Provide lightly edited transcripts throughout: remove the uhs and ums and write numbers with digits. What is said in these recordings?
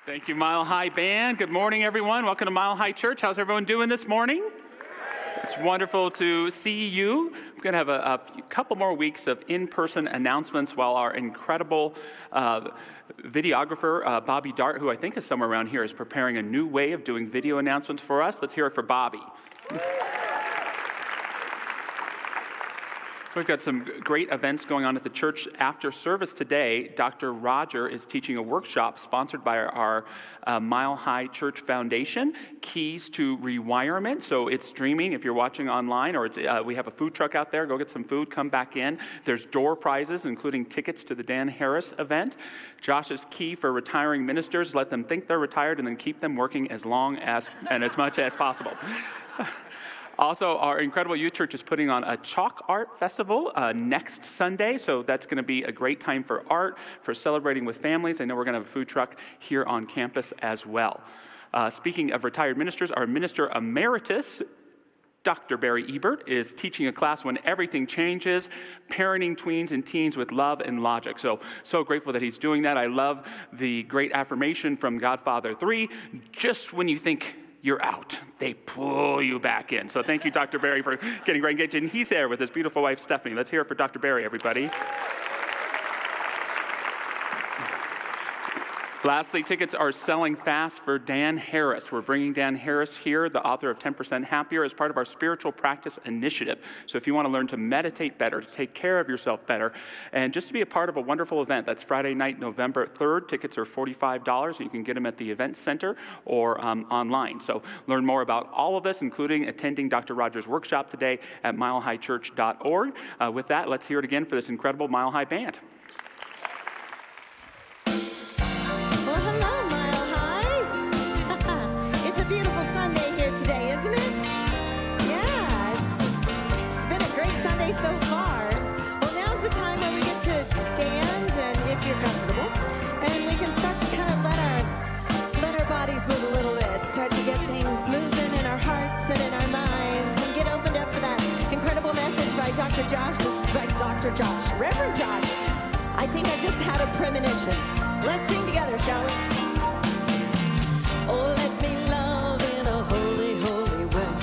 Thank you, Mile High Band. Good morning, everyone. Welcome to Mile High Church. How's everyone doing this morning? It's wonderful to see you. We're going to have a couple more weeks of in-person announcements while our incredible videographer, Bobby Dart, who I think is somewhere around here, is preparing a new way of doing video announcements for us. Let's hear it for Bobby. We've got some great events going on at the church after service today. Dr. Roger is teaching a workshop sponsored by our Mile High Church Foundation, Keys to Rewirement. So it's streaming if you're watching online, or we have a food truck out there. Go get some food, come back in. There's door prizes, including tickets to the Dan Harris event. Josh's key for retiring ministers: let them think they're retired and then keep them working as long as and as much as possible. Also, our incredible youth church is putting on a chalk art festival next Sunday, so that's going to be a great time for art, for celebrating with families. I know we're going to have a food truck here on campus as well. Speaking of retired ministers, our minister emeritus, Dr. Barry Ebert, is teaching a class when everything changes, parenting tweens and teens with love and logic. So grateful that he's doing that. I love the great affirmation from Godfather 3, just when you think you're out, they pull you back in. So thank you, Dr. Barry, for getting right engaged. And he's there with his beautiful wife, Stephanie. Let's hear it for Dr. Barry, everybody. Lastly, tickets are selling fast for Dan Harris. We're bringing Dan Harris here, the author of 10% Happier, as part of our spiritual practice initiative. So if you want to learn to meditate better, to take care of yourself better, and just to be a part of a wonderful event, that's Friday night, November 3rd. Tickets are $45, and you can get them at the event center or online. So learn more about all of this, including attending Dr. Rogers' workshop today at milehighchurch.org. With that, let's hear it again for this incredible Mile High Band. So far. Well, now's the time where we get to stand, and if you're comfortable, and we can start to kind of let our bodies move a little bit, start to get things moving in our hearts and in our minds, and get opened up for that incredible message by Reverend Josh. I think I just had a premonition. Let's sing together, shall we? Oh, let me love in a holy, holy way.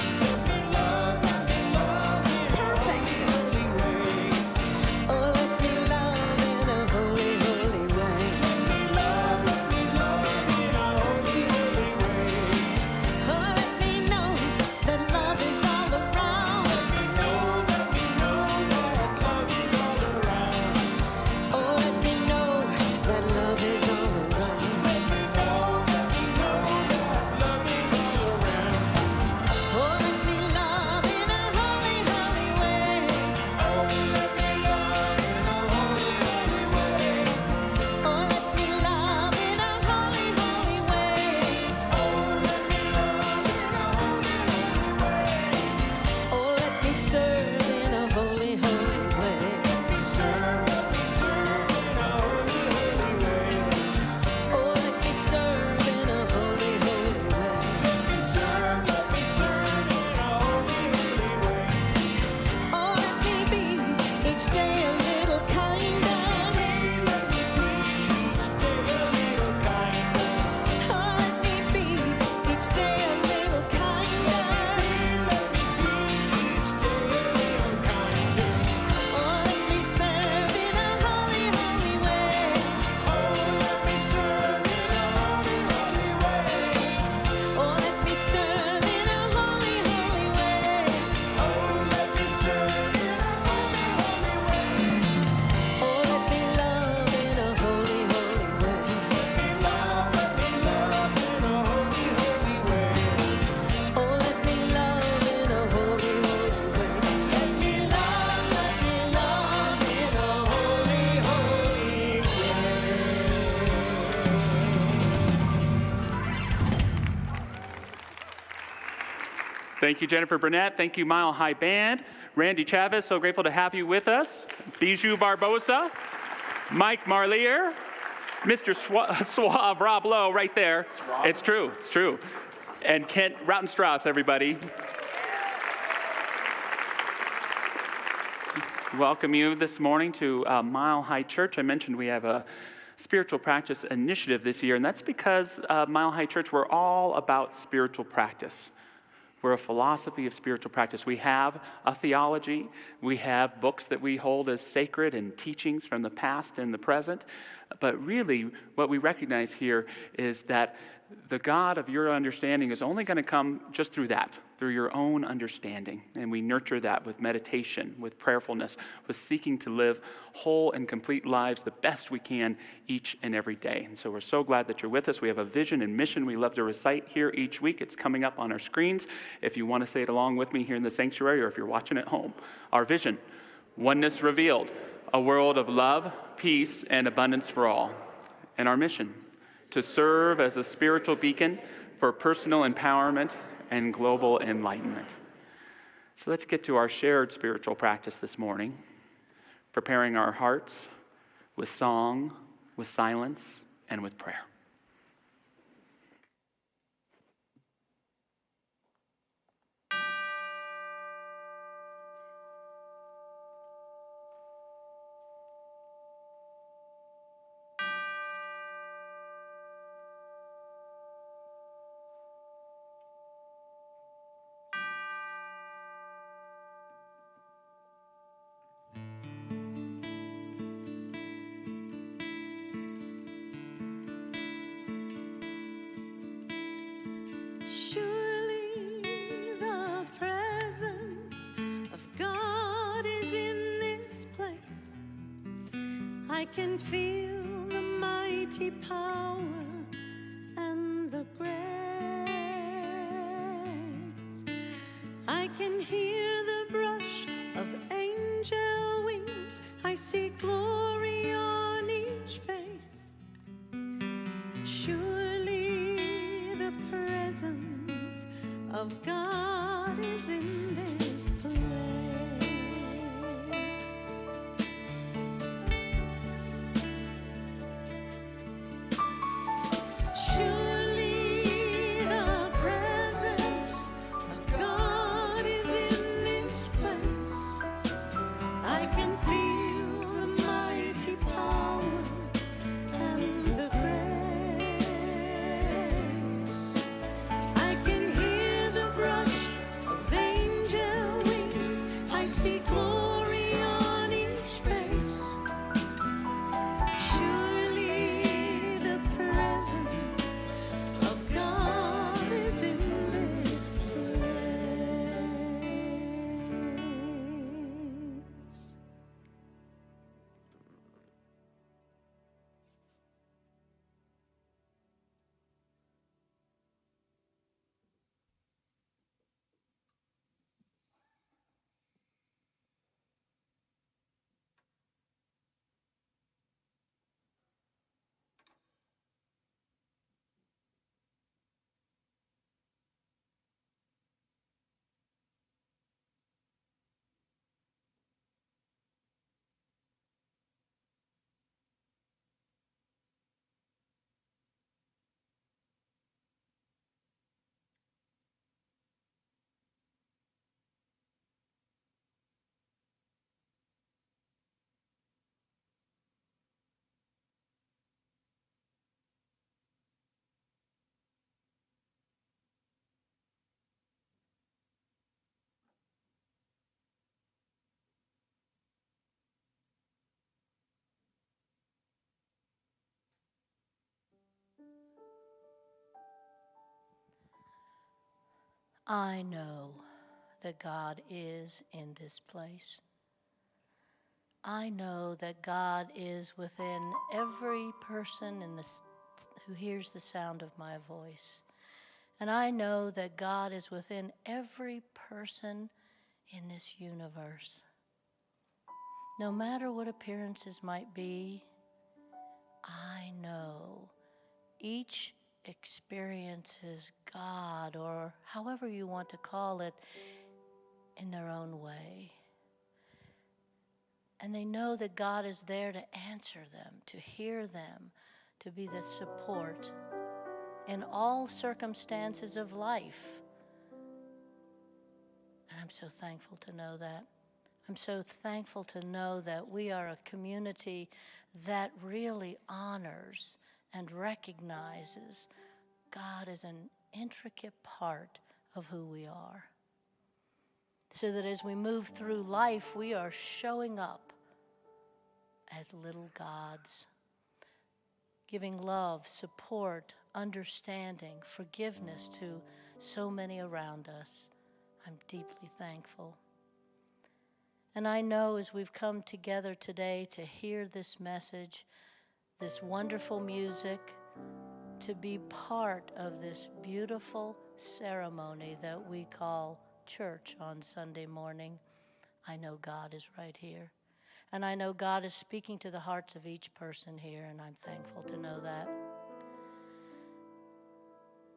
Thank you, Jennifer Burnett. Thank you, Mile High Band. Randy Chavez, so grateful to have you with us. Bijou Barbosa, Mike Marlier, Mr. Suave, Rob Lowe, right there. Suave. It's true. And Kent Rautenstrauss, everybody. Welcome you this morning to Mile High Church. I mentioned we have a spiritual practice initiative this year, and that's because Mile High Church, we're all about spiritual practice. We're a philosophy of spiritual practice. We have a theology. We have books that we hold as sacred and teachings from the past and the present. But really, what we recognize here is that the God of your understanding is only going to come just through that, through your own understanding. And we nurture that with meditation, with prayerfulness, with seeking to live whole and complete lives the best we can each and every day. And so we're so glad that you're with us. We have a vision and mission we love to recite here each week. It's coming up on our screens if you want to say it along with me here in the sanctuary or if you're watching at home. Our vision, oneness revealed, a world of love, peace, and abundance for all. And our mission, to serve as a spiritual beacon for personal empowerment and global enlightenment. So let's get to our shared spiritual practice this morning, preparing our hearts with song, with silence, and with prayer. Surely the presence of God is in this place. I can feel the mighty power and the grace. I can hear the brush of angel wings. I see glory on each face. Surely the presence of God is in this place. Surely the presence of God is in this place. I can feel the mighty power and the grace. I can hear the brush of angel wings. I see glory on each face. Surely the presence of God is in this place. I know that God is in this place. I know that God is within every person who hears the sound of my voice. And I know that God is within every person in this universe. No matter what appearances might be, I know each experiences God, or however you want to call it, in their own way. And they know that God is there to answer them, to hear them, to be the support in all circumstances of life. And I'm so thankful to know that. I'm so thankful to know that we are a community that really honors and recognizes God as an intricate part of who we are. So that as we move through life, we are showing up as little gods, giving love, support, understanding, forgiveness to so many around us. I'm deeply thankful. And I know as we've come together today to hear this message, this wonderful music, to be part of this beautiful ceremony that we call church on Sunday morning, I know God is right here. And I know God is speaking to the hearts of each person here, and I'm thankful to know that.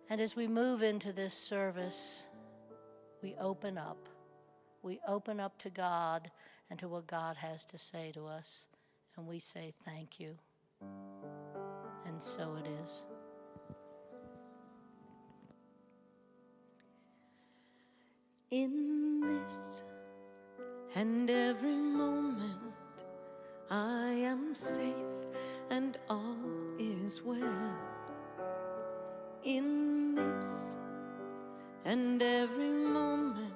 And as we move into this service, we open up. We open up to God and to what God has to say to us, and we say thank you. And so it is. In this and every moment, I am safe and all is well. In this and every moment,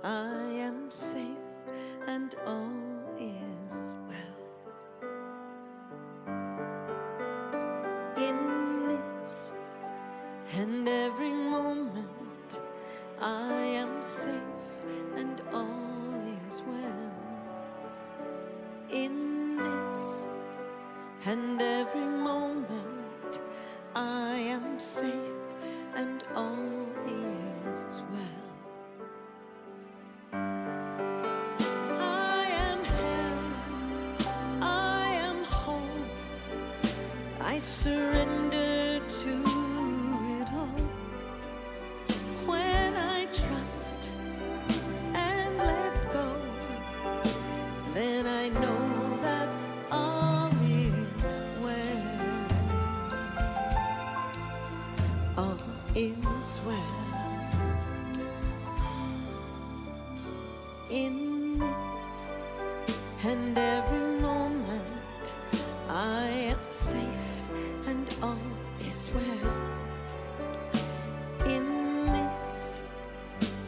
I am safe and all is well. In this and every moment, I am safe and all is well. In this and every moment, I am safe and all is well. I am held, I am whole, I surrender to it all. When I trust and let go, then I know that all is well. All is well. In this and every moment, I am safe and all is well. In this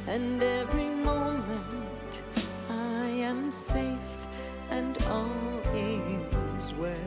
and every moment, I am safe and all is well.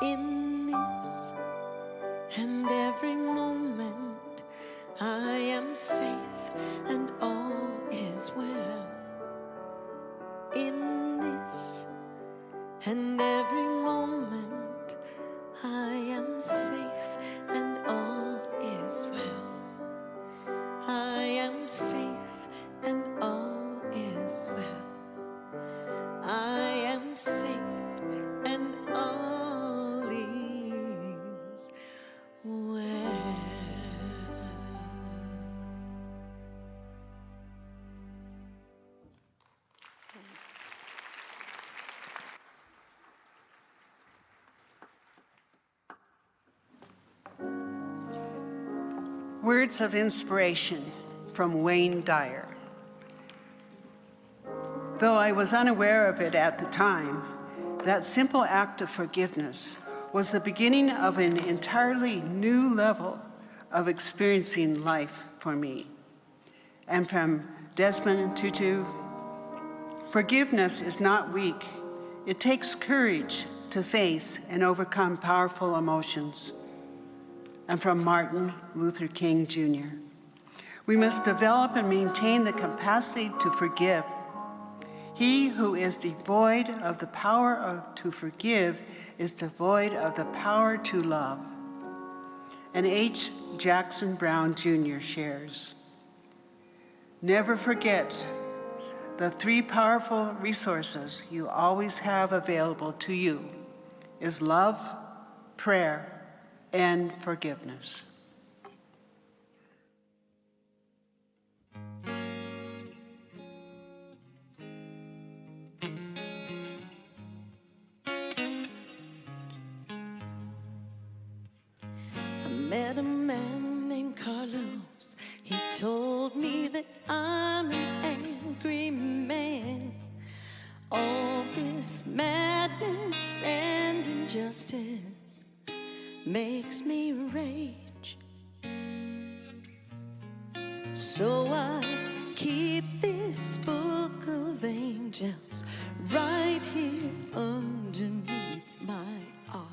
In this and every moment, I am safe and all is well. In this and every moment, I am safe and all is well. I am safe and all is well. I am safe and all is well. Words of inspiration from Wayne Dyer. Though I was unaware of it at the time, that simple act of forgiveness was the beginning of an entirely new level of experiencing life for me. And from Desmond Tutu, forgiveness is not weak. It takes courage to face and overcome powerful emotions. And from Martin Luther King Jr. We must develop and maintain the capacity to forgive. He who is devoid of the power to forgive is devoid of the power to love. And H. Jackson Brown Jr. shares, never forget the three powerful resources you always have available to you is love, prayer, and forgiveness. I met a man named Carlos. He told me that I'm an angry man. All this madness and injustice makes me rage. So I keep this book of angels right here underneath my arm.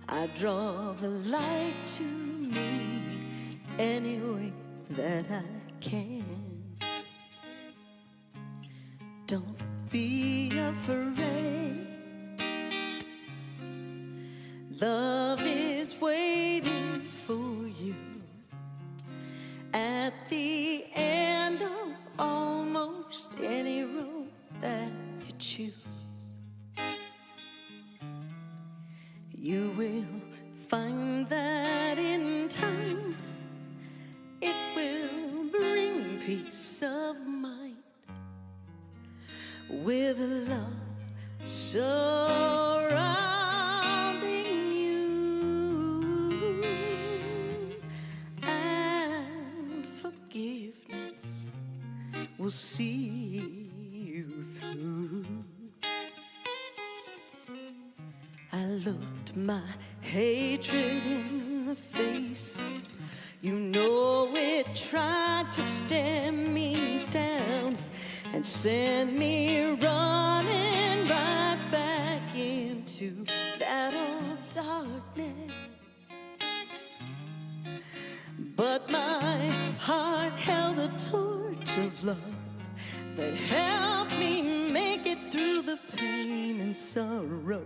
I draw the light to me any way that I can. Don't be afraid. Love is waiting for you at the end of almost any road that you choose. You will find that in time it will bring peace of mind with love surrounding you, and forgiveness will see you through. I looked my hatred in the face. You know it tried to stare me down and send me running right back into that old darkness. But my heart held a torch of love that helped me make it through the pain and sorrow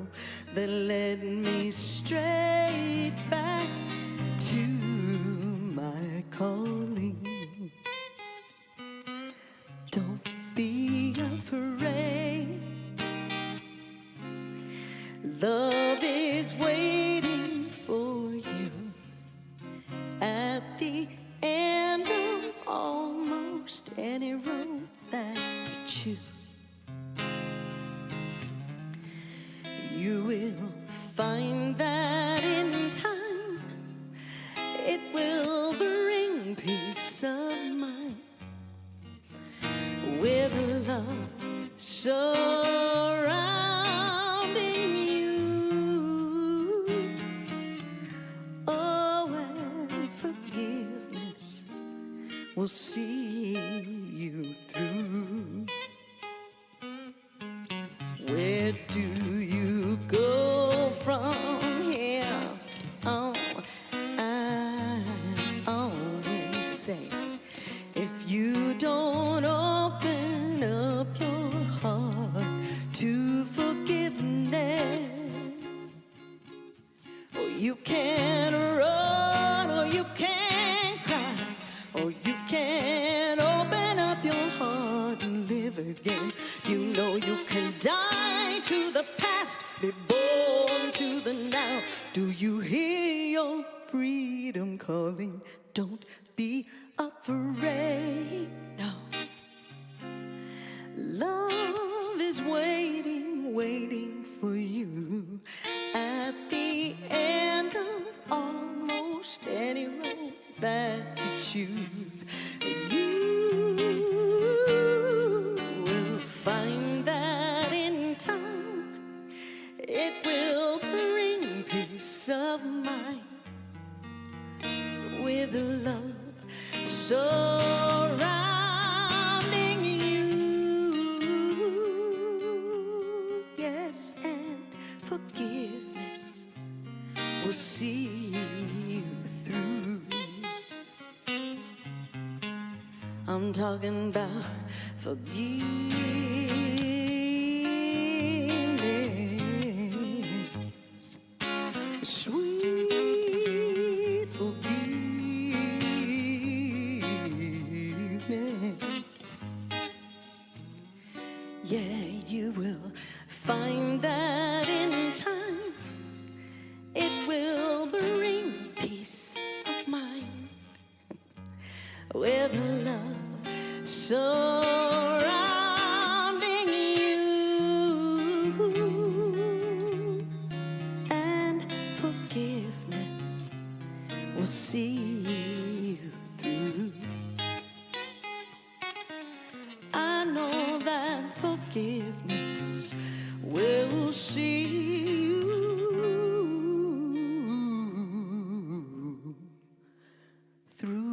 that led me straight back to my calling. Don't be afraid. Love is waiting for you at the end of almost any road that you choose. You will find that in time it will bring peace of mind with love surrounding you. Oh, and forgiveness will see you through. Where do you go from here? Oh, I always say, if you don't open up your heart to forgiveness, or you can run, or you can cry, or you can open up your heart and live again. You know you can die to the past, be born to the now. Do you hear your freedom calling? Don't be afraid, no. Love is waiting, waiting for you at the end of almost any road that you choose. You will find that in time it will bring peace of mind with love will see you through. I'm talking about forgiveness, sweet forgiveness. Yeah, you will find that in time it will bring peace of mind with love surrounding you, and forgiveness will see you through. I know that forgiveness will see you through.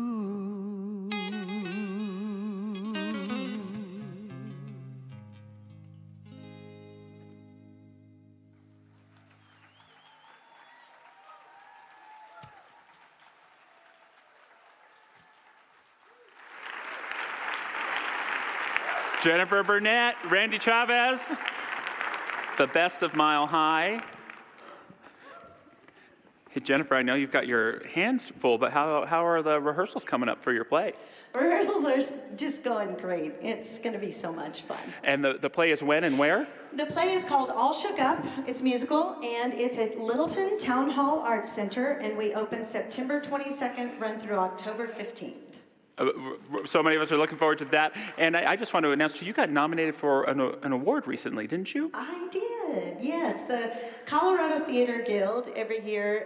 Jennifer Burnett, Randy Chavez, the best of Mile High. Hey, Jennifer, I know you've got your hands full, but how are the rehearsals coming up for your play? Rehearsals are just going great. It's going to be so much fun. And the play is when and where? The play is called All Shook Up. It's musical, and it's at Littleton Town Hall Arts Center, and we open September 22nd, run through October 15th. So many of us are looking forward to that. And I just want to announce to you, you got nominated for an award recently, didn't you? I did, yes. The Colorado Theater Guild every year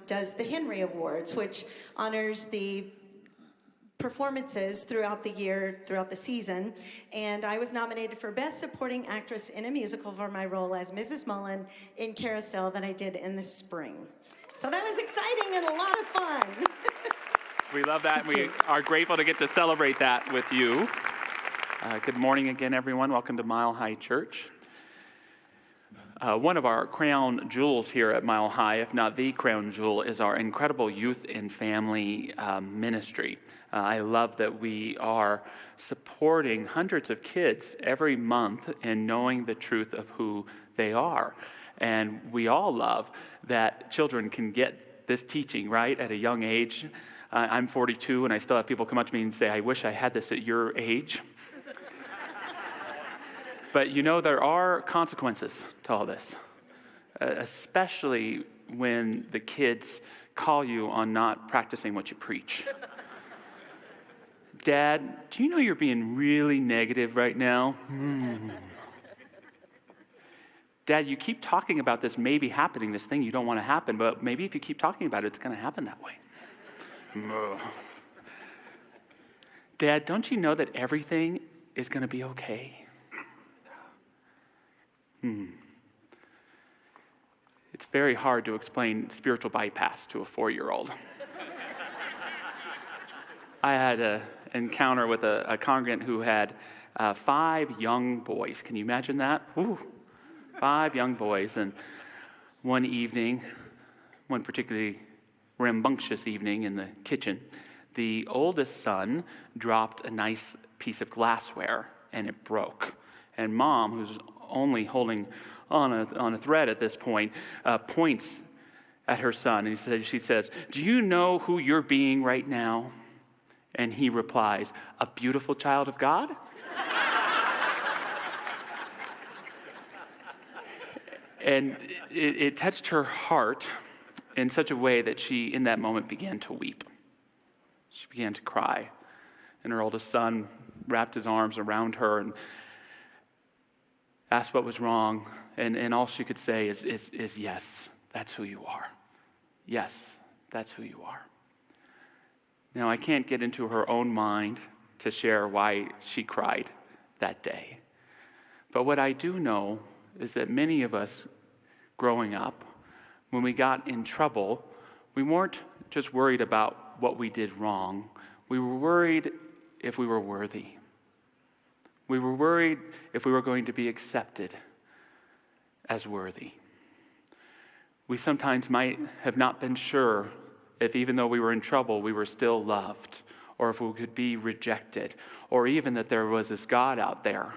does the Henry Awards, which honors the performances throughout the year, throughout the season. And I was nominated for Best Supporting Actress in a Musical for my role as Mrs. Mullen in Carousel that I did in the spring. So that was exciting and a lot of fun. We love that, and we are grateful to get to celebrate that with you. Good morning again, everyone. Welcome to Mile High Church. One of our crown jewels here at Mile High, if not the crown jewel, is our incredible youth and family ministry. I love that we are supporting hundreds of kids every month in knowing the truth of who they are. And we all love that children can get this teaching, right, at a young age. I'm 42, and I still have people come up to me and say, I wish I had this at your age. But you know, there are consequences to all this, especially when the kids call you on not practicing what you preach. Dad, do you know you're being really negative right now? Dad, you keep talking about this maybe happening, this thing you don't want to happen, but maybe if you keep talking about it, it's going to happen that way. Dad, don't you know that everything is going to be okay? It's very hard to explain spiritual bypass to a 4-year-old. I had an encounter with a congregant who had 5 young boys. Can you imagine that? Ooh, 5 young boys. And one evening, one particularly rambunctious evening in the kitchen, the oldest son dropped a nice piece of glassware and it broke. And Mom, who's only holding on a thread at this point, points at her son and she says, "Do you know who you're being right now?" And he replies, "A beautiful child of God?" And it touched her heart in such a way that she, in that moment, began to weep. She began to cry. And her oldest son wrapped his arms around her and asked what was wrong. And all she could say is, yes, that's who you are. Yes, that's who you are. Now, I can't get into her own mind to share why she cried that day. But what I do know is that many of us growing up, when we got in trouble, we weren't just worried about what we did wrong. We were worried if we were worthy. We were worried if we were going to be accepted as worthy. We sometimes might have not been sure if even though we were in trouble, we were still loved, or if we could be rejected, or even that there was this God out there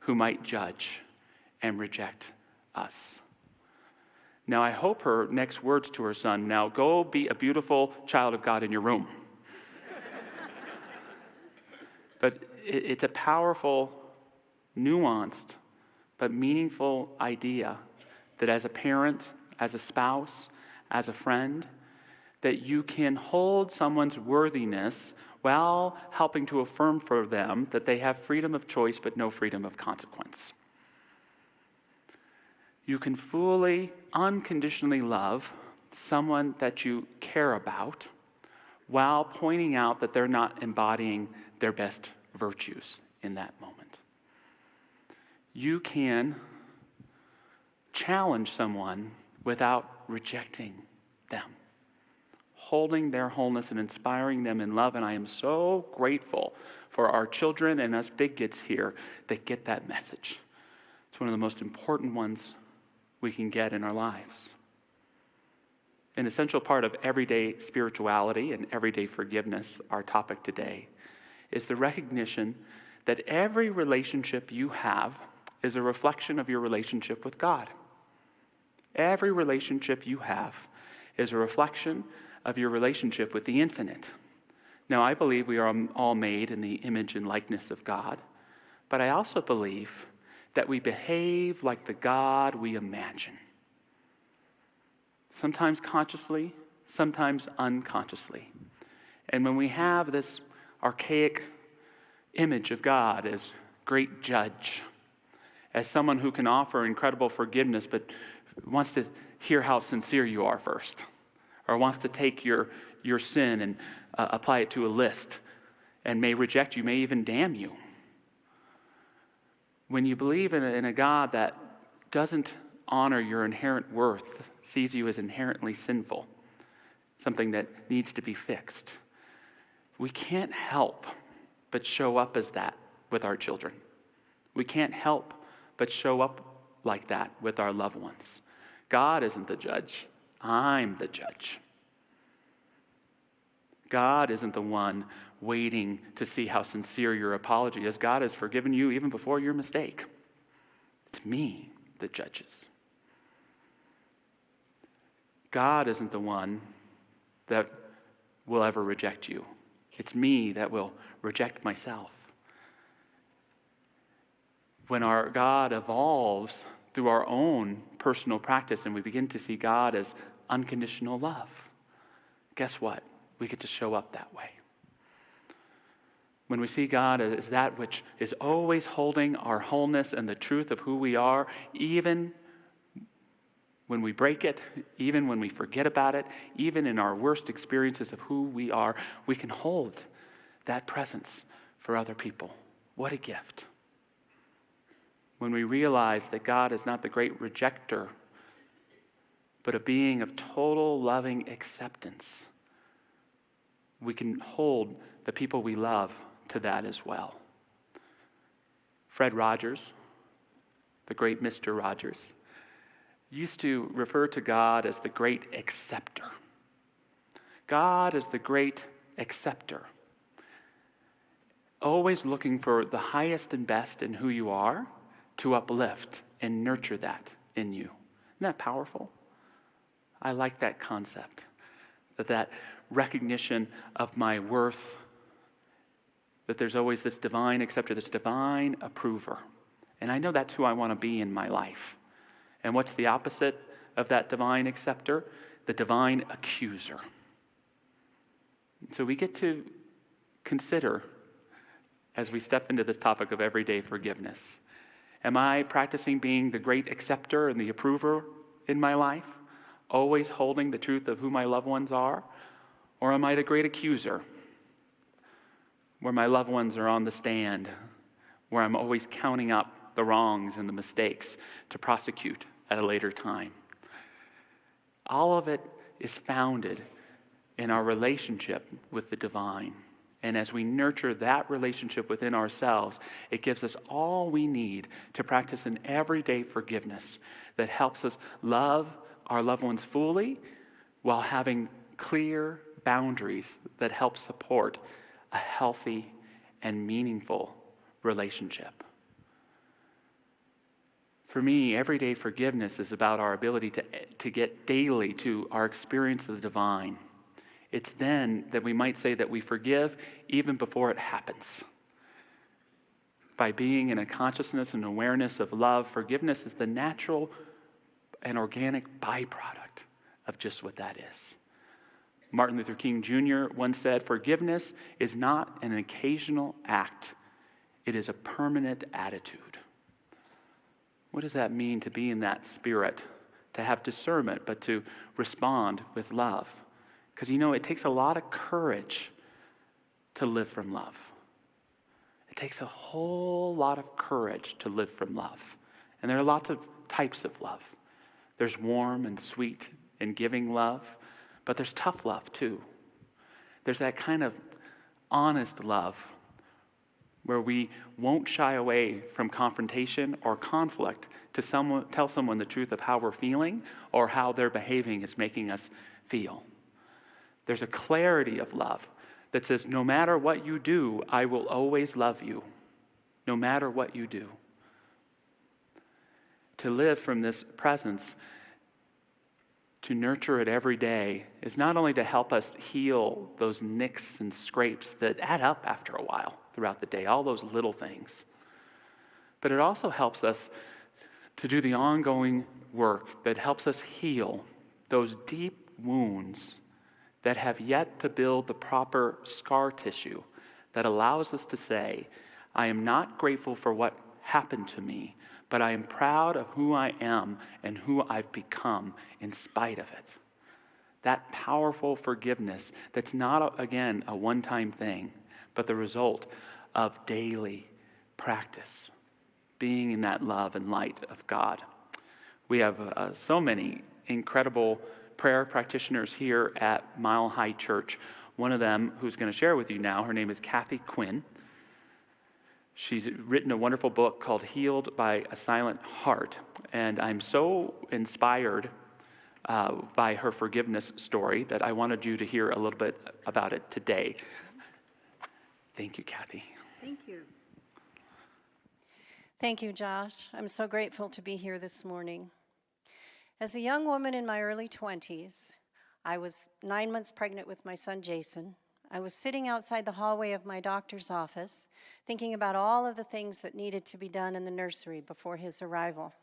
who might judge and reject us. Now, I hope her next words to her son, now go be a beautiful child of God in your room. But it's a powerful, nuanced, but meaningful idea that as a parent, as a spouse, as a friend, that you can hold someone's worthiness while helping to affirm for them that they have freedom of choice but no freedom of consequence. You can fully, unconditionally love someone that you care about while pointing out that they're not embodying their best virtues in that moment. You can challenge someone without rejecting them, holding their wholeness and inspiring them in love. And I am so grateful for our children and us big kids here that get that message. It's one of the most important ones we can get in our lives. An essential part of everyday spirituality and everyday forgiveness, our topic today, is the recognition that every relationship you have is a reflection of your relationship with God. Every relationship you have is a reflection of your relationship with the infinite. Now, I believe we are all made in the image and likeness of God, but I also believe that we behave like the God we imagine. Sometimes consciously, sometimes unconsciously. And when we have this archaic image of God as great judge, as someone who can offer incredible forgiveness, but wants to hear how sincere you are first, or wants to take your sin and apply it to a list, and may reject you, may even damn you. When you believe in a God that doesn't honor your inherent worth, sees you as inherently sinful, something that needs to be fixed, we can't help but show up as that with our children. We can't help but show up like that with our loved ones. God isn't the judge. I'm the judge. God isn't the one waiting to see how sincere your apology is. God has forgiven you even before your mistake. It's me that judges. God isn't the one that will ever reject you. It's me that will reject myself. When our God evolves through our own personal practice and we begin to see God as unconditional love, guess what? We get to show up that way. When we see God as that which is always holding our wholeness and the truth of who we are, even when we break it, even when we forget about it, even in our worst experiences of who we are, we can hold that presence for other people. What a gift. When we realize that God is not the great rejecter, but a being of total loving acceptance, we can hold the people we love to that as well. Fred Rogers, the great Mr. Rogers, used to refer to God as the great acceptor. God is the great acceptor, always looking for the highest and best in who you are to uplift and nurture that in you. Isn't that powerful? I like that concept, that recognition of my worth, that there's always this divine acceptor, this divine approver. And I know that's who I want to be in my life. And what's the opposite of that divine acceptor? The divine accuser. So we get to consider, as we step into this topic of everyday forgiveness, am I practicing being the great acceptor and the approver in my life, always holding the truth of who my loved ones are? Or am I the great accuser, where my loved ones are on the stand, where I'm always counting up the wrongs and the mistakes to prosecute at a later time? All of it is founded in our relationship with the divine. And as we nurture that relationship within ourselves, it gives us all we need to practice an everyday forgiveness that helps us love our loved ones fully while having clear boundaries that help support a healthy and meaningful relationship. For me, everyday forgiveness is about our ability to get daily to our experience of the divine. It's then that we might say that we forgive even before it happens. By being in a consciousness and awareness of love, forgiveness is the natural and organic byproduct of just what that is. Martin Luther King Jr. once said, "Forgiveness is not an occasional act. It is a permanent attitude." What does that mean to be in that spirit? To have discernment, but to respond with love. Because it takes a lot of courage to live from love. It takes a whole lot of courage to live from love. And there are lots of types of love. There's warm and sweet and giving love, but there's tough love too. There's that kind of honest love where we won't shy away from confrontation or conflict to tell someone the truth of how we're feeling or how their behaving is making us feel. There's a clarity of love that says, no matter what you do, I will always love you. No matter what you do. To live from this presence, to nurture it every day, is not only to help us heal those nicks and scrapes that add up after a while throughout the day, all those little things, but it also helps us to do the ongoing work that helps us heal those deep wounds that have yet to build the proper scar tissue that allows us to say, I am not grateful for what happened to me, but I am proud of who I am and who I've become in spite of it. That powerful forgiveness that's not, again, a one-time thing, but the result of daily practice, being in that love and light of God. We have so many incredible prayer practitioners here at Mile High Church. One of them, who's going to share with you now, her name is Kathy Quinn. She's written a wonderful book called Healed by a Silent Heart, and I'm so inspired by her forgiveness story that I wanted you to hear a little bit about it today. Thank you, Kathy. Thank you. Thank you, Josh. I'm so grateful to be here this morning. As a young woman in my early 20s, I was 9 months pregnant with my son, Jason. I was sitting outside the hallway of my doctor's office, thinking about all of the things that needed to be done in the nursery before his arrival.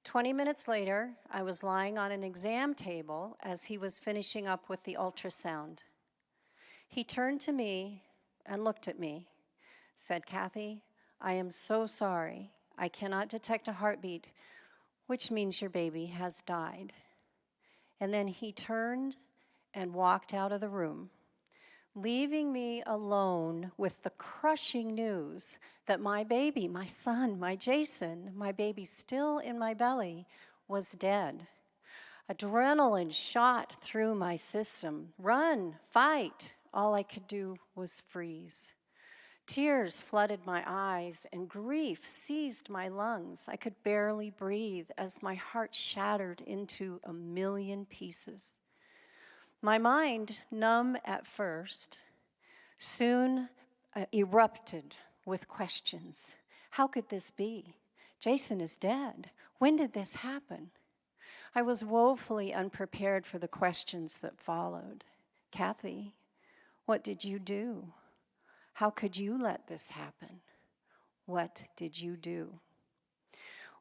20 minutes later, I was lying on an exam table as he was finishing up with the ultrasound. He turned to me and looked at me, said, "Kathy, I am so sorry. I cannot detect a heartbeat, which means your baby has died." And then he turned and walked out of the room, leaving me alone with the crushing news that my baby, my son, my Jason, my baby still in my belly, was dead. Adrenaline shot through my system. Run, fight. All I could do was freeze. Tears flooded my eyes and grief seized my lungs. I could barely breathe as my heart shattered into a million pieces. My mind, numb at first, soon erupted with questions. How could this be? Jason is dead. When did this happen? I was woefully unprepared for the questions that followed. Kathy, what did you do? How could you let this happen? What did you do?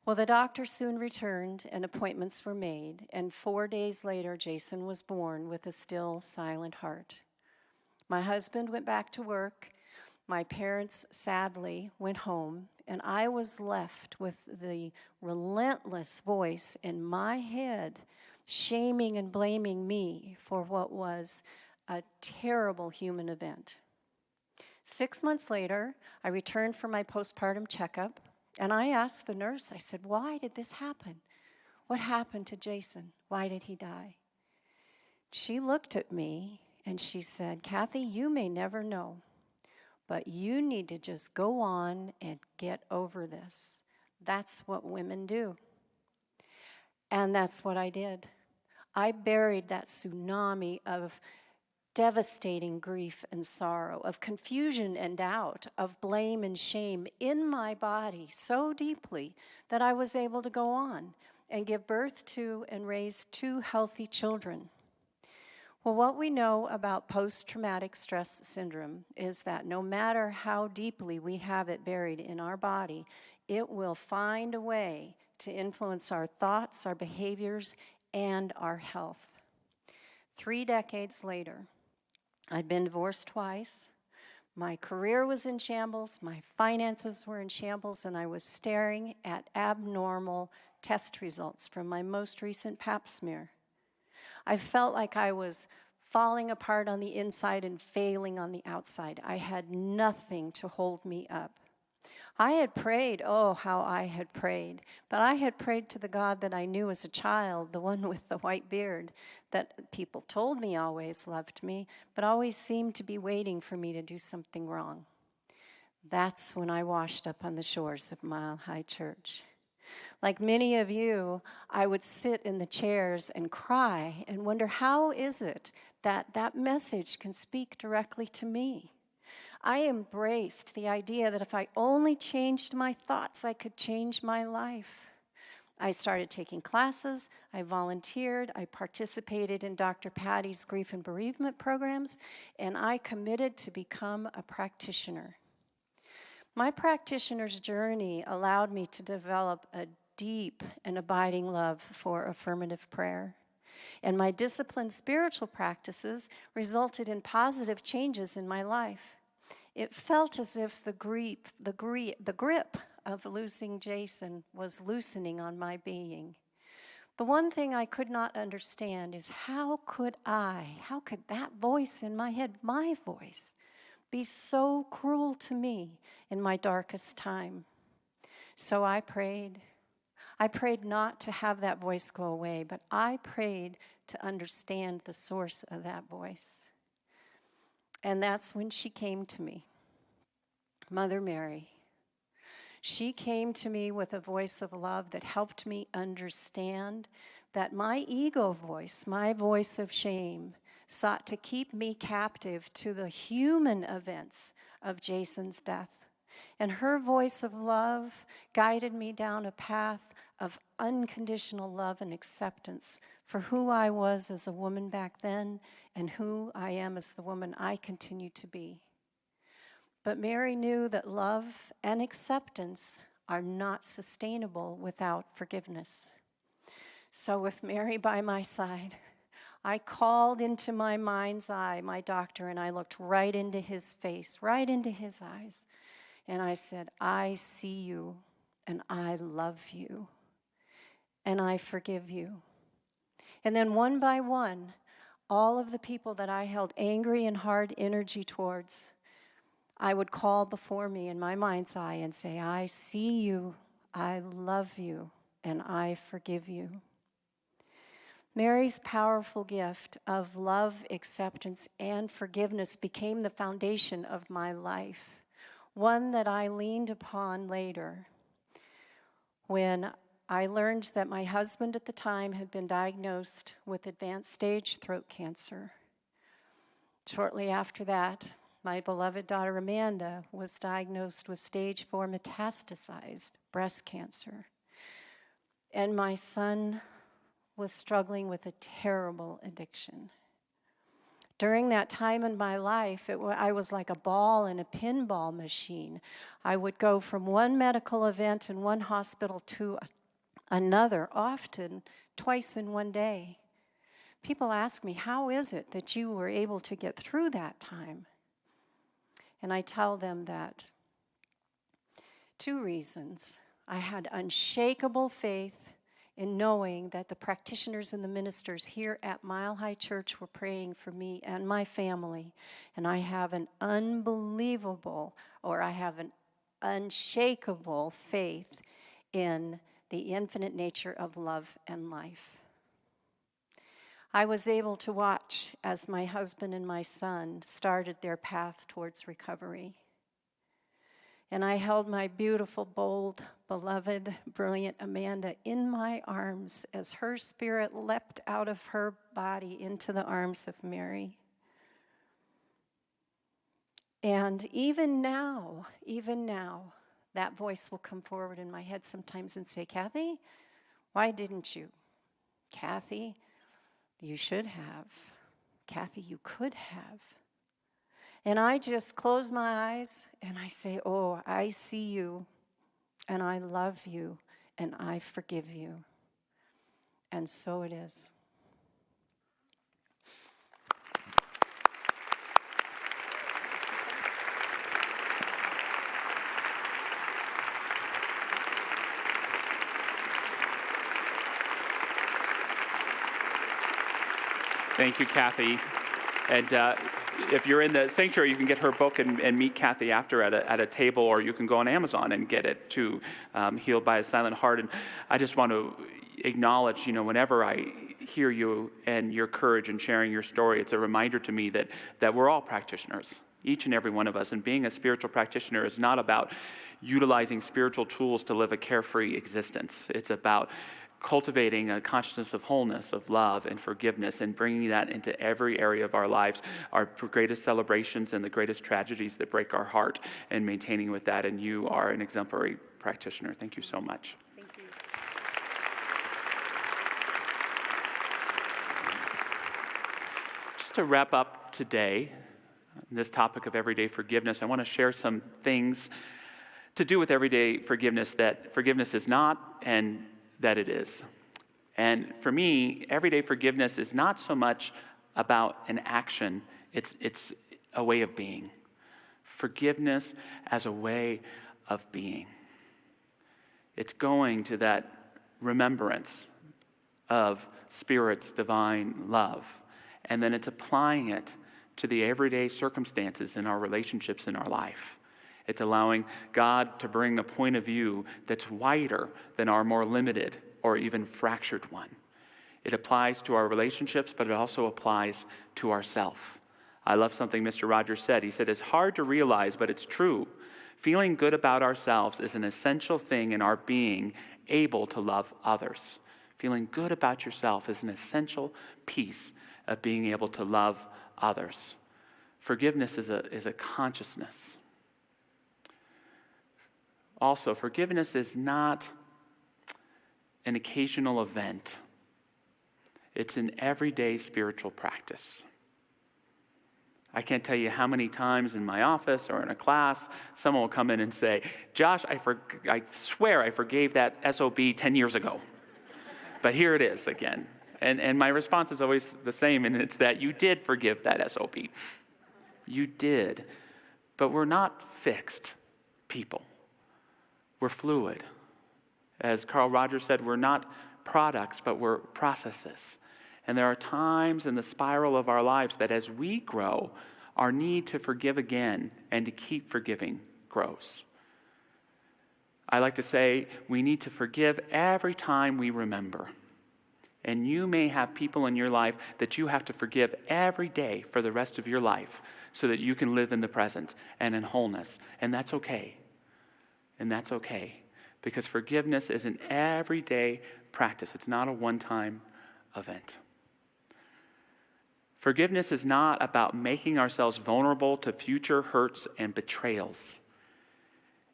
Well, the doctor soon returned and appointments were made, and 4 days later, Jason was born with a still silent heart. My husband went back to work. My parents sadly went home, and I was left with the relentless voice in my head shaming and blaming me for what was a terrible human event. 6 months later, I returned for my postpartum checkup, and I asked the nurse, I said, why did this happen? What happened to Jason? Why did he die? She looked at me and she said, Kathy, you may never know, but you need to just go on and get over this. That's what women do. And that's what I did. I buried that tsunami of devastating grief and sorrow, of confusion and doubt, of blame and shame in my body so deeply that I was able to go on and give birth to and raise 2 healthy children. Well, what we know about post-traumatic stress syndrome is that no matter how deeply we have it buried in our body, it will find a way to influence our thoughts, our behaviors, and our health. 3 decades later, I'd been divorced twice. My career was in shambles, my finances were in shambles, and I was staring at abnormal test results from my most recent pap smear. I felt like I was falling apart on the inside and failing on the outside. I had nothing to hold me up. I had prayed, oh, how I had prayed, but I had prayed to the God that I knew as a child, the one with the white beard, that people told me always loved me, but always seemed to be waiting for me to do something wrong. That's when I washed up on the shores of Mile High Church. Like many of you, I would sit in the chairs and cry and wonder, how is it that that message can speak directly to me? I embraced the idea that if I only changed my thoughts, I could change my life. I started taking classes, I volunteered, I participated in Dr. Patty's grief and bereavement programs, and I committed to become a practitioner. My practitioner's journey allowed me to develop a deep and abiding love for affirmative prayer. And my disciplined spiritual practices resulted in positive changes in my life. It felt as if the grip of losing Jason was loosening on my being. The one thing I could not understand is how could that voice in my head, my voice, be so cruel to me in my darkest time? So I prayed. I prayed not to have that voice go away, but I prayed to understand the source of that voice. And that's when she came to me, Mother Mary. She came to me with a voice of love that helped me understand that my ego voice, my voice of shame, sought to keep me captive to the human events of Jason's death. And her voice of love guided me down a path of unconditional love and acceptance for who I was as a woman back then and who I am as the woman I continue to be. But Mary knew that love and acceptance are not sustainable without forgiveness. So with Mary by my side, I called into my mind's eye my doctor, and I looked right into his face, right into his eyes. And I said, I see you, and I love you, and I forgive you. And then one by one, all of the people that I held angry and hard energy towards, I would call before me in my mind's eye and say, I see you, I love you, and I forgive you. Mary's powerful gift of love, acceptance, and forgiveness became the foundation of my life, one that I leaned upon later when I learned that my husband at the time had been diagnosed with advanced stage throat cancer. Shortly after that, my beloved daughter Amanda was diagnosed with stage 4 metastasized breast cancer. And my son was struggling with a terrible addiction. During that time in my life, I was like a ball in a pinball machine. I would go from one medical event in one hospital to another, often twice in one day. People ask me, how is it that you were able to get through that time? And I tell them that 2 reasons. I had unshakable faith in knowing that the practitioners and the ministers here at Mile High Church were praying for me and my family. And I have an unshakable faith in the infinite nature of love and life. I was able to watch as my husband and my son started their path towards recovery. And I held my beautiful, bold, beloved, brilliant Amanda in my arms as her spirit leapt out of her body into the arms of Mary. And even now, that voice will come forward in my head sometimes and say, Kathy, why didn't you? Kathy, you should have. Kathy, you could have. And I just close my eyes and I say, oh, I see you and I love you and I forgive you. And so it is. Thank you, Kathy. And if you're in the sanctuary, you can get her book and meet Kathy after at a table, or you can go on Amazon and get it too, Healed by a Silent Heart. And I just want to acknowledge, whenever I hear you and your courage in sharing your story, it's a reminder to me that we're all practitioners, each and every one of us. And being a spiritual practitioner is not about utilizing spiritual tools to live a carefree existence. It's about cultivating a consciousness of wholeness, of love and forgiveness, and bringing that into every area of our lives, our greatest celebrations and the greatest tragedies that break our heart, and maintaining with that. And you are an exemplary practitioner. Thank you so much. Thank you. Just to wrap up today, this topic of everyday forgiveness, I want to share some things to do with everyday forgiveness that forgiveness is not and that it is. And for me, everyday forgiveness is not so much about an action, it's a way of being. Forgiveness as a way of being. It's going to that remembrance of Spirit's divine love, and then it's applying it to the everyday circumstances in our relationships in our life. It's allowing God to bring a point of view that's wider than our more limited or even fractured one. It applies to our relationships, but it also applies to ourself. I love something Mr. Rogers said. He said, it's hard to realize, but it's true. Feeling good about ourselves is an essential thing in our being able to love others. Feeling good about yourself is an essential piece of being able to love others. Forgiveness is a consciousness. Also, forgiveness is not an occasional event. It's an everyday spiritual practice. I can't tell you how many times in my office or in a class, someone will come in and say, Josh, I swear I forgave that SOB 10 years ago. But here it is again. And my response is always the same, and it's that you did forgive that SOB. You did. But we're not fixed people. We're fluid. As Carl Rogers said, we're not products, but we're processes. And there are times in the spiral of our lives that as we grow, our need to forgive again and to keep forgiving grows. I like to say we need to forgive every time we remember. And you may have people in your life that you have to forgive every day for the rest of your life so that you can live in the present and in wholeness. And that's okay. And that's okay. Because forgiveness is an everyday practice. It's not a one-time event. Forgiveness is not about making ourselves vulnerable to future hurts and betrayals.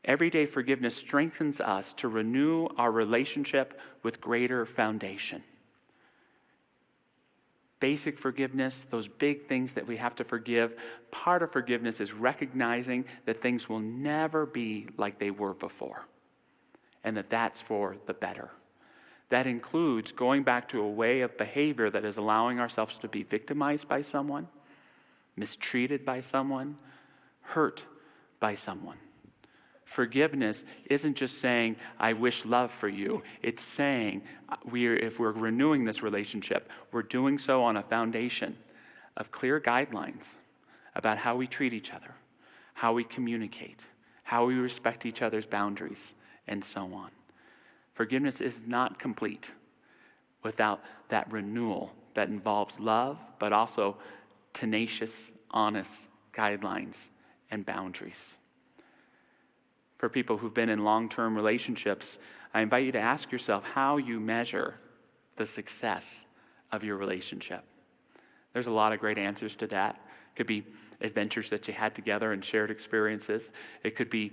Everyday forgiveness strengthens us to renew our relationship with greater foundation. Basic forgiveness, those big things that we have to forgive, part of forgiveness is recognizing that things will never be like they were before, and that's for the better. That includes going back to a way of behavior that is allowing ourselves to be victimized by someone, mistreated by someone, hurt by someone. Forgiveness isn't just saying, I wish love for you. It's saying, if we're renewing this relationship, we're doing so on a foundation of clear guidelines about how we treat each other, how we communicate, how we respect each other's boundaries, and so on. Forgiveness is not complete without that renewal that involves love, but also tenacious, honest guidelines and boundaries. For people who've been in long-term relationships, I invite you to ask yourself how you measure the success of your relationship. There's a lot of great answers to that. It could be adventures that you had together and shared experiences. It could be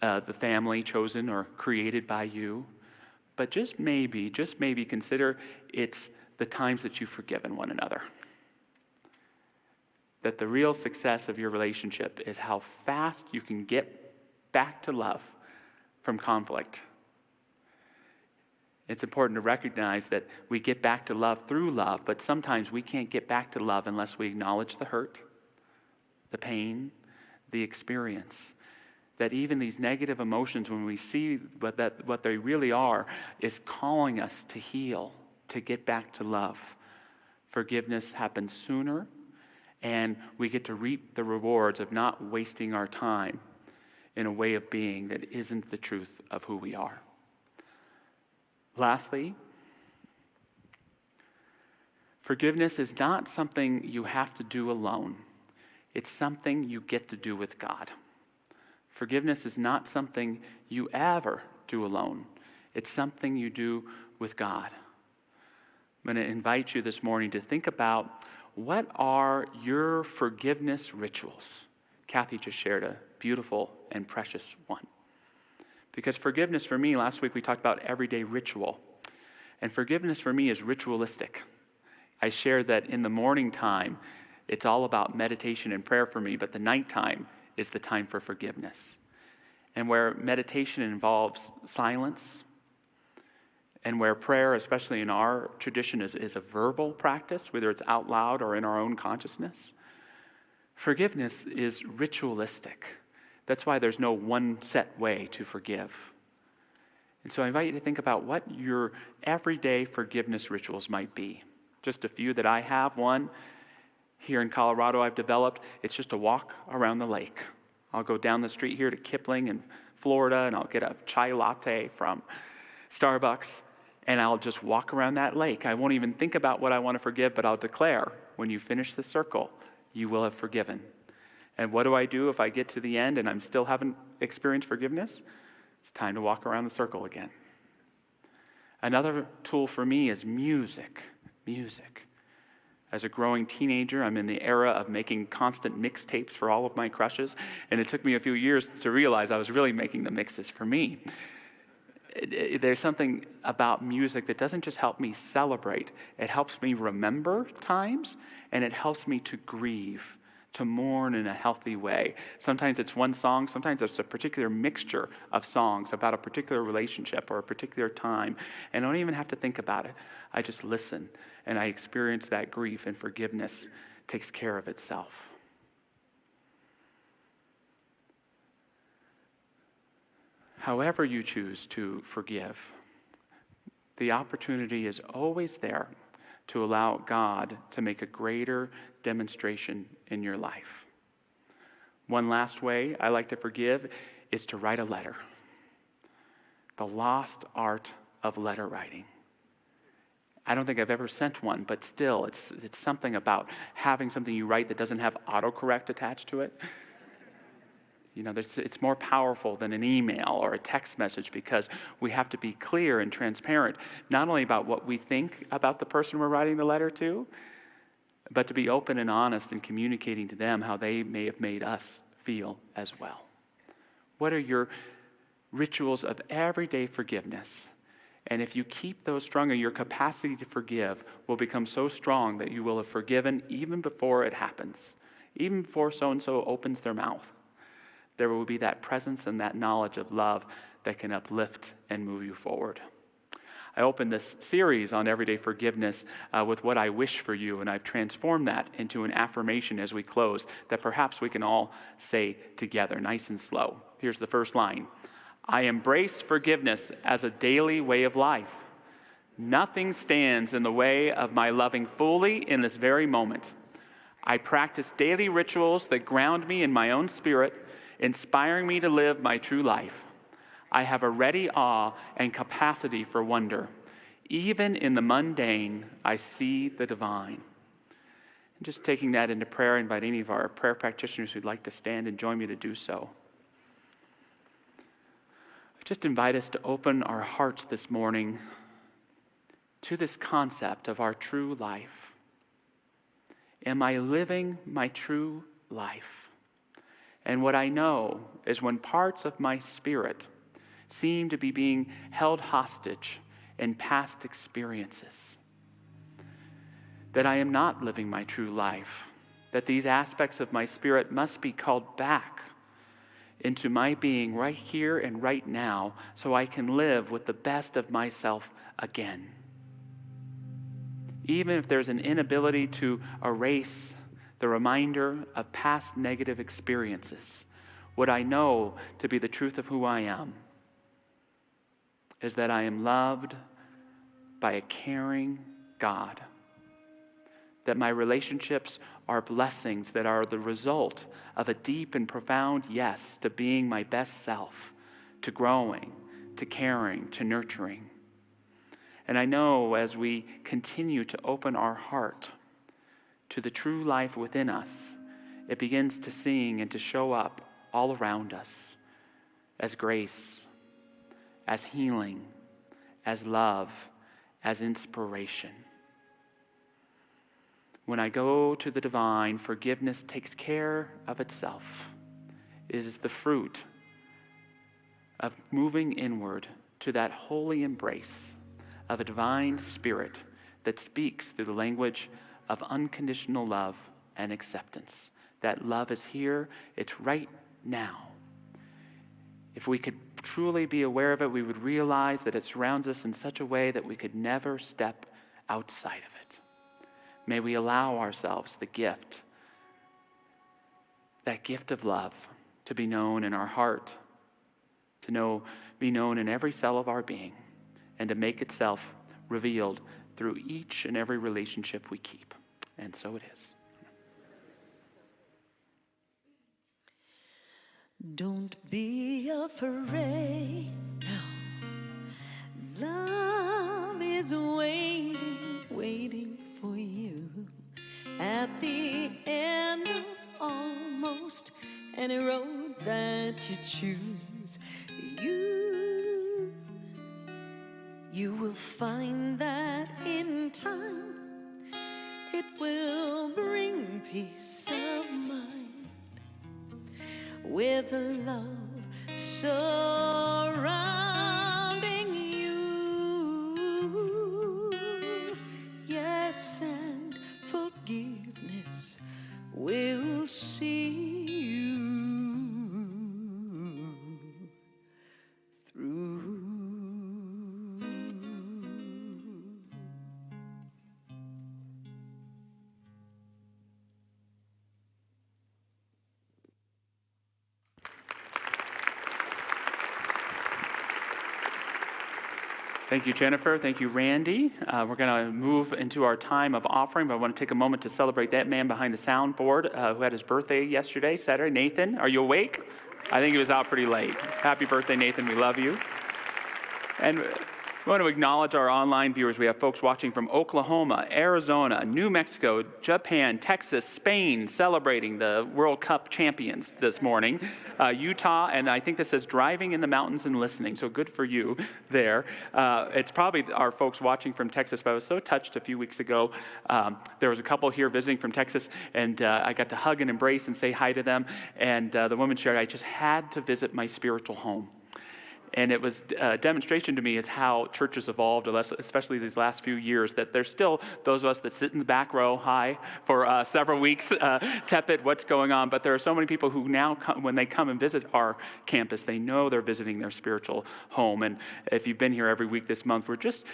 the family chosen or created by you. But just maybe consider it's the times that you've forgiven one another. That the real success of your relationship is how fast you can get back to love from conflict. It's important to recognize that we get back to love through love, but sometimes we can't get back to love unless we acknowledge the hurt, the pain, the experience. That even these negative emotions, when we see what they really are, is calling us to heal, to get back to love. Forgiveness happens sooner, and we get to reap the rewards of not wasting our time in a way of being that isn't the truth of who we are. Lastly, forgiveness is not something you have to do alone. It's something you get to do with God. Forgiveness is not something you ever do alone. It's something you do with God. I'm going to invite you this morning to think about, what are your forgiveness rituals? Kathy just shared a beautiful and precious one. Because forgiveness for me, last week we talked about everyday ritual. And forgiveness for me is ritualistic. I shared that in the morning time, it's all about meditation and prayer for me, but the nighttime is the time for forgiveness. And where meditation involves silence, and where prayer, especially in our tradition, is a verbal practice, whether it's out loud or in our own consciousness, forgiveness is ritualistic. That's why there's no one set way to forgive. And so I invite you to think about what your everyday forgiveness rituals might be. Just a few that I have. One, here in Colorado I've developed, it's just a walk around the lake. I'll go down the street here to Kipling in Florida, and I'll get a chai latte from Starbucks, and I'll just walk around that lake. I won't even think about what I want to forgive, but I'll declare, when you finish the circle, you will have forgiven. And what do I do if I get to the end and I still haven't experienced forgiveness? It's time to walk around the circle again. Another tool for me is music. Music. As a growing teenager, I'm in the era of making constant mixtapes for all of my crushes, and it took me a few years to realize I was really making the mixes for me. There's something about music that doesn't just help me celebrate. It helps me remember times, and it helps me to grieve, to mourn in a healthy way. Sometimes it's one song, sometimes it's a particular mixture of songs about a particular relationship or a particular time, and I don't even have to think about it. I just listen, and I experience that grief, and forgiveness takes care of itself. However you choose to forgive, the opportunity is always there to allow God to make a greater demonstration in your life. One last way I like to forgive is to write a letter. The lost art of letter writing. I don't think I've ever sent one, but still, it's something about having something you write that doesn't have autocorrect attached to it. You know, it's more powerful than an email or a text message, because we have to be clear and transparent, not only about what we think about the person we're writing the letter to, but to be open and honest in communicating to them how they may have made us feel as well. What are your rituals of everyday forgiveness? And if you keep those strong, your capacity to forgive will become so strong that you will have forgiven even before it happens, even before so-and-so opens their mouth. There will be that presence and that knowledge of love that can uplift and move you forward. I opened this series on everyday forgiveness with what I wish for you, and I've transformed that into an affirmation as we close that perhaps we can all say together, nice and slow. Here's the first line. I embrace forgiveness as a daily way of life. Nothing stands in the way of my loving fully in this very moment. I practice daily rituals that ground me in my own spirit, inspiring me to live my true life. I have a ready awe and capacity for wonder. Even in the mundane, I see the divine. And just taking that into prayer, I invite any of our prayer practitioners who'd like to stand and join me to do so. just invite us to open our hearts this morning to this concept of our true life. Am I living my true life? And what I know is when parts of my spirit seem to be being held hostage in past experiences, that I am not living my true life, that these aspects of my spirit must be called back into my being right here and right now so I can live with the best of myself again. Even if there's an inability to erase the reminder of past negative experiences, what I know to be the truth of who I am is that I am loved by a caring God, that my relationships are blessings that are the result of a deep and profound yes to being my best self, to growing, to caring, to nurturing. And I know as we continue to open our heart to the true life within us, it begins to sing and to show up all around us as grace, as healing, as love, as inspiration. When I go to the divine, forgiveness takes care of itself. It is the fruit of moving inward to that holy embrace of a divine spirit that speaks through the language of unconditional love and acceptance. That love is here, it's right now. If we could truly be aware of it, we would realize that it surrounds us in such a way that we could never step outside of it. May we allow ourselves the gift, that gift of love, to be known in our heart, be known in every cell of our being, and to make itself revealed through each and every relationship we keep. And so it is. Don't be afraid. No. Love is waiting for you at the end of almost any road that you choose. You will find that in time it will bring peace of mind with love surrounding you. Yes, and forgiveness will see you through. Thank you, Jennifer. Thank you, Randy. We're going to move into our time of offering, but I want to take a moment to celebrate that man behind the soundboard who had his birthday yesterday, Saturday. Nathan, are you awake? I think he was out pretty late. Happy birthday, Nathan. We love you. And we want to acknowledge our online viewers. We have folks watching from Oklahoma, Arizona, New Mexico, Japan, Texas, Spain, celebrating the World Cup champions this morning, Utah, and I think this says driving in the mountains and listening, so good for you there. It's probably our folks watching from Texas, but I was so touched a few weeks ago. There was a couple here visiting from Texas, and I got to hug and embrace and say hi to them, and the woman shared, I just had to visit my spiritual home. And it was a demonstration to me as how church has evolved, especially these last few years, that there's still those of us that sit in the back row, for several weeks, tepid, what's going on. But there are so many people who now, when they come and visit our campus, they know they're visiting their spiritual home. And if you've been here every week this month, we're just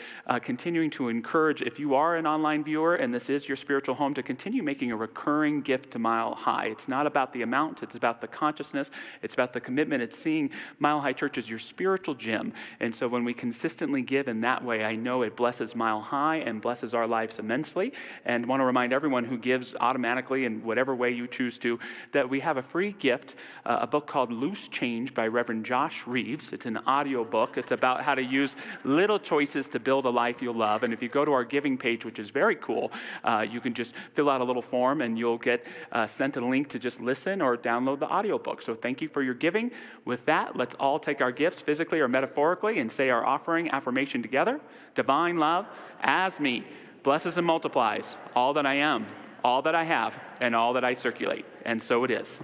continuing to encourage, if you are an online viewer and this is your spiritual home, to continue making a recurring gift to Mile High. It's not about the amount, it's about the consciousness, it's about the commitment. It's seeing Mile High Church as your spiritual gym. And so when we consistently give in that way, I know it blesses Mile High and blesses our lives immensely. And want to remind everyone who gives automatically in whatever way you choose to, that we have a free gift, a book called Loose Change by Reverend Josh Reeves. It's an audio book. It's about how to use little choices to build a life you'll love. And if you go to our giving page, which is very cool, you can just fill out a little form and you'll get sent a link to just listen or download the audio book. So thank you for your giving. With that, let's all take our gifts. physically or metaphorically, and say our offering affirmation together. Divine love, as me, blesses and multiplies all that I am, all that I have, and all that I circulate. And so it is.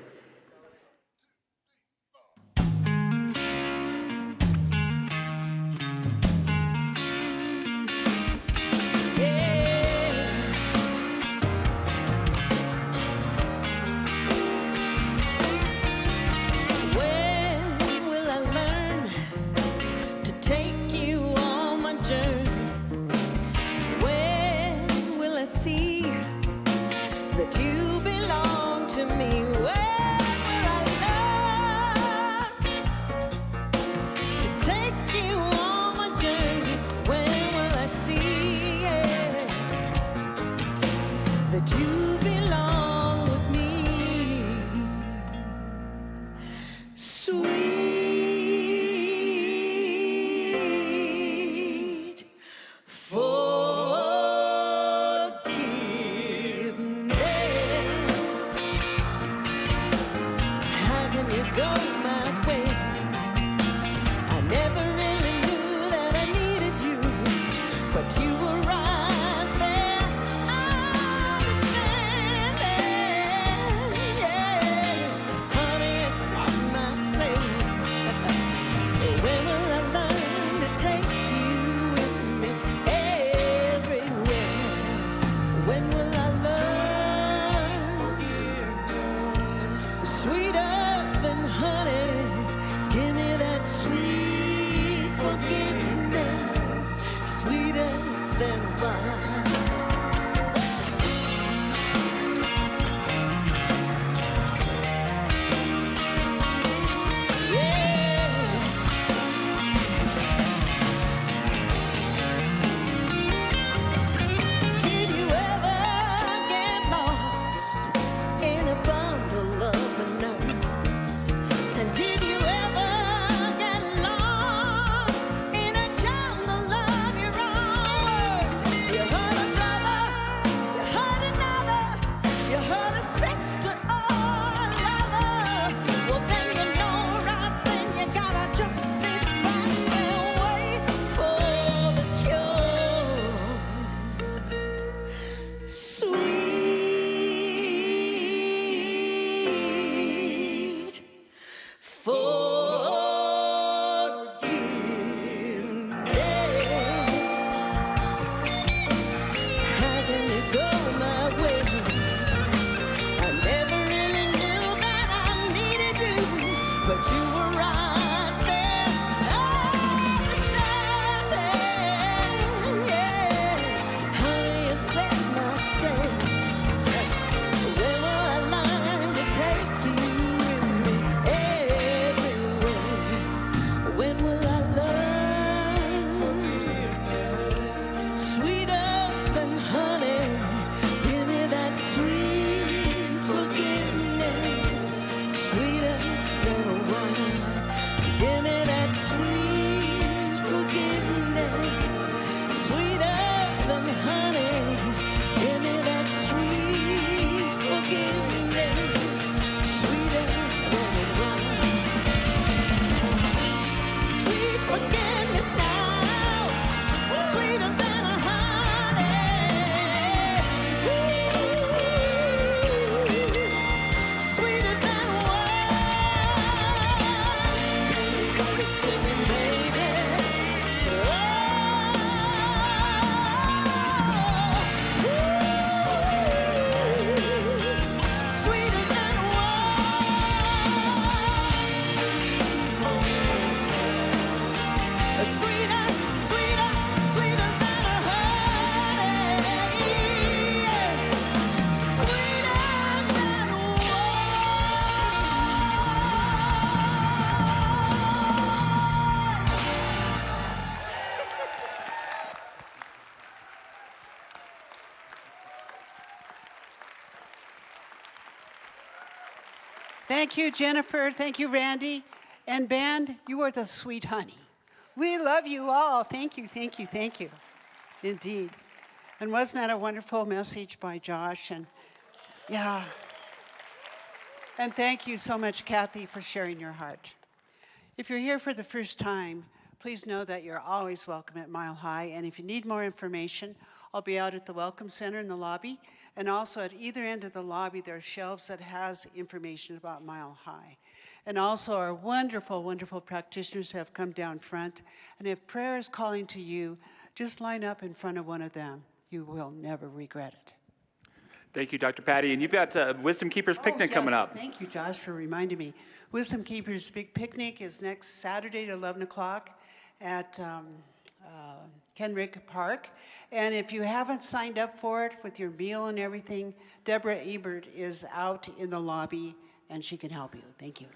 Thank you, Jennifer. Thank you, Randy. And band, you are the sweet honey. We love you all. Thank you, thank you, thank you. Indeed. And wasn't that a wonderful message by Josh? And yeah. And thank you so much, Kathy, for sharing your heart. If you're here for the first time, please know that you're always welcome at Mile High. And if you need more information, I'll be out at the Welcome Center in the lobby. And also at either end of the lobby, there are shelves that has information about Mile High. And also our wonderful, wonderful practitioners have come down front. And if prayer is calling to you, just line up in front of one of them. You will never regret it. Thank you, Dr. Patty. And you've got Wisdom Keepers Picnic coming up. Thank you, Josh, for reminding me. Wisdom Keepers Big Picnic is next Saturday at 11 o'clock at Kenrick Park. And if you haven't signed up for it with your meal and everything, Deborah Ebert is out in the lobby, and she can help you. Thank you.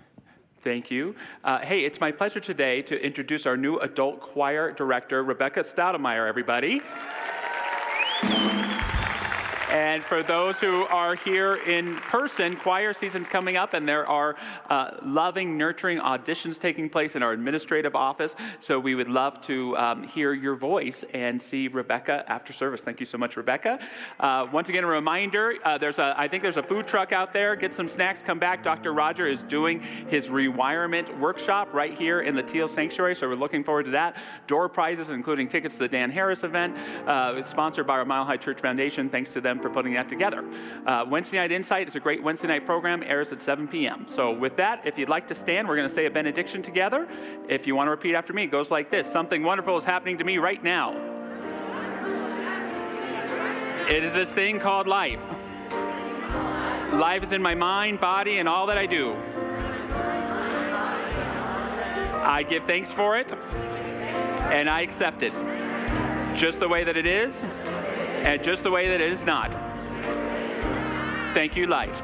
Thank you. Hey, it's my pleasure today to introduce our new adult choir director, Rebecca Stoudemeyer, everybody. And for those who are here in person, choir season's coming up, and there are loving, nurturing auditions taking place in our administrative office. So we would love to hear your voice and see Rebecca after service. Thank you so much, Rebecca. Once again, a reminder, I think there's a food truck out there. Get some snacks, come back. Dr. Roger is doing his rewirement workshop right here in the Teal Sanctuary, so we're looking forward to that. Door prizes, including tickets to the Dan Harris event. It's sponsored by our Mile High Church Foundation. Thanks to them for putting that together. Wednesday Night Insight is a great Wednesday night program, airs at 7 p.m. So with that, if you'd like to stand, we're going to say a benediction together. If you want to repeat after me, it goes like this. Something wonderful is happening to me right now. It is this thing called life. Life is in my mind, body, and all that I do. I give thanks for it, and I accept it. Just the way that it is, and just the way that it is not. Thank you, life.